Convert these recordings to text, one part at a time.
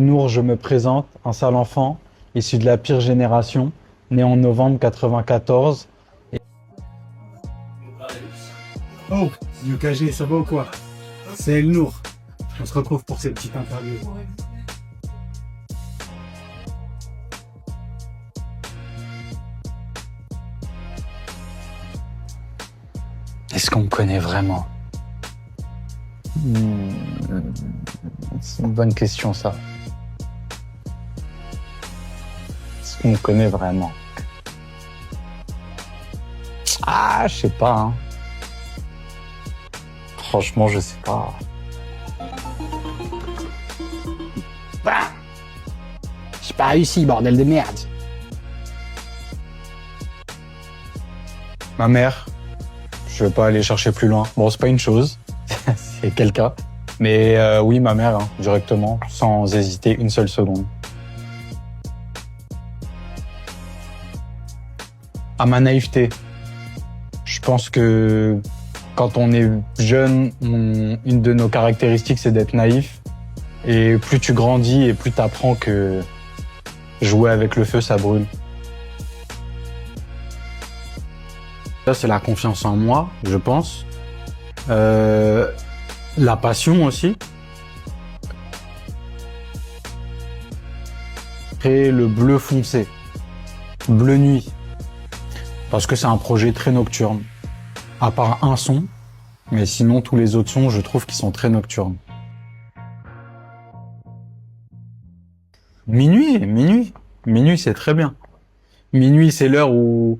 Nour, je me présente, un sale enfant, issu de la pire génération, né en novembre 94. Oh, UKG, ça va ou quoi? C'est El Nour. On se retrouve pour cette petite interview. Est-ce qu'on me connaît vraiment? C'est une bonne question, ça. Est-ce qu'on me connaît vraiment? Ah, je sais pas, hein. Franchement, je sais pas. J'ai pas réussi, bordel de merde. Ma mère, je vais pas aller chercher plus loin. Bon, c'est pas une chose, c'est quelqu'un. Mais oui, ma mère, hein, directement, sans hésiter une seule seconde. À ma naïveté, je pense que quand on est jeune, une de nos caractéristiques, c'est d'être naïf. Et plus tu grandis et plus tu apprends que jouer avec le feu, ça brûle. Ça, c'est la confiance en moi, je pense. La passion aussi. Et le bleu foncé. Bleu nuit. Parce que c'est un projet très nocturne. À part un son, mais sinon tous les autres sons, je trouve qu'ils sont très nocturnes. Minuit, c'est très bien. Minuit, c'est l'heure où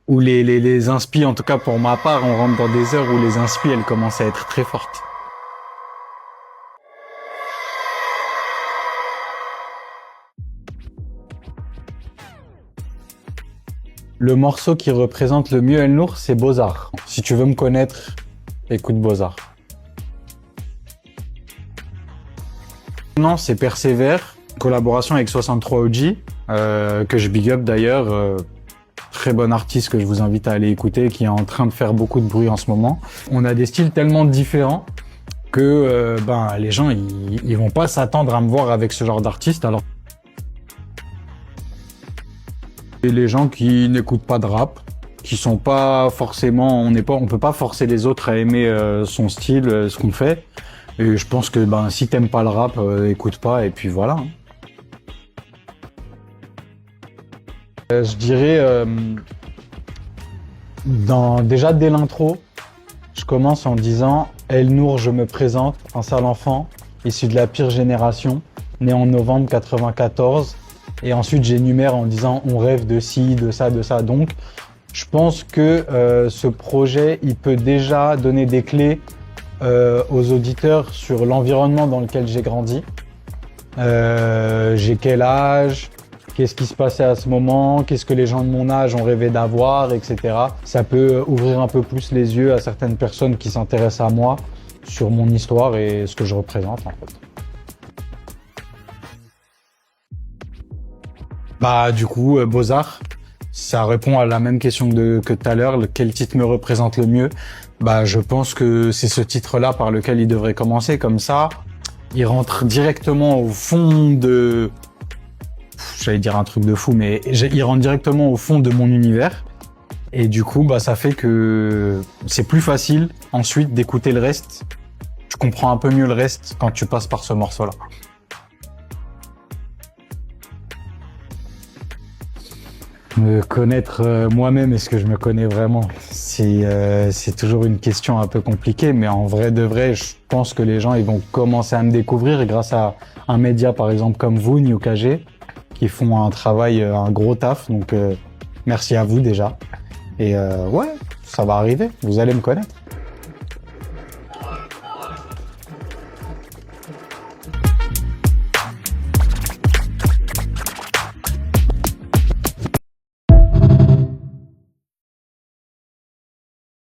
les inspi, en tout cas pour ma part, on rentre dans des heures où les inspi, elles commencent à être très fortes. Le morceau qui représente le mieux El Nour, c'est Beaux-Arts. Si tu veux me connaître, écoute Beaux-Arts. Non, c'est Persévère, collaboration avec 63 OG, que je big up d'ailleurs. Très bon artiste que je vous invite à aller écouter, qui est en train de faire beaucoup de bruit en ce moment. On a des styles tellement différents que les gens, ils vont pas s'attendre à me voir avec ce genre d'artiste. Alors, et les gens qui n'écoutent pas de rap, qui sont pas forcément, on peut pas forcer les autres à aimer son style, ce qu'on fait. Et je pense que si t'aimes pas le rap, écoute pas et puis voilà. Je dirais déjà dès l'intro, je commence en disant El Nour, je me présente, un sale enfant, issu de la pire génération, né en novembre 94. Et ensuite, j'énumère en disant on rêve de ci, de ça, de ça. Donc, je pense que ce projet, il peut déjà donner des clés aux auditeurs sur l'environnement dans lequel j'ai grandi. J'ai quel âge, qu'est-ce qui se passait à ce moment, qu'est-ce que les gens de mon âge ont rêvé d'avoir, etc. Ça peut ouvrir un peu plus les yeux à certaines personnes qui s'intéressent à moi sur mon histoire et ce que je représente en fait. Du coup, Beaux-Arts, ça répond à la même question que tout à l'heure, quel titre me représente le mieux. Je pense que c'est ce titre-là par lequel il devrait commencer, comme ça, il rentre directement au fond de... J'allais dire un truc de fou, mais il rentre directement au fond de mon univers. Et du coup, ça fait que c'est plus facile ensuite d'écouter le reste. Tu comprends un peu mieux le reste quand tu passes par ce morceau-là. Me connaître moi-même, est-ce que je me connais vraiment? C'est toujours une question un peu compliquée, mais en vrai de vrai, je pense que les gens ils vont commencer à me découvrir grâce à un média par exemple comme vous, UKG, qui font un travail, un gros taf. Donc merci à vous déjà. Et ouais, ça va arriver, vous allez me connaître.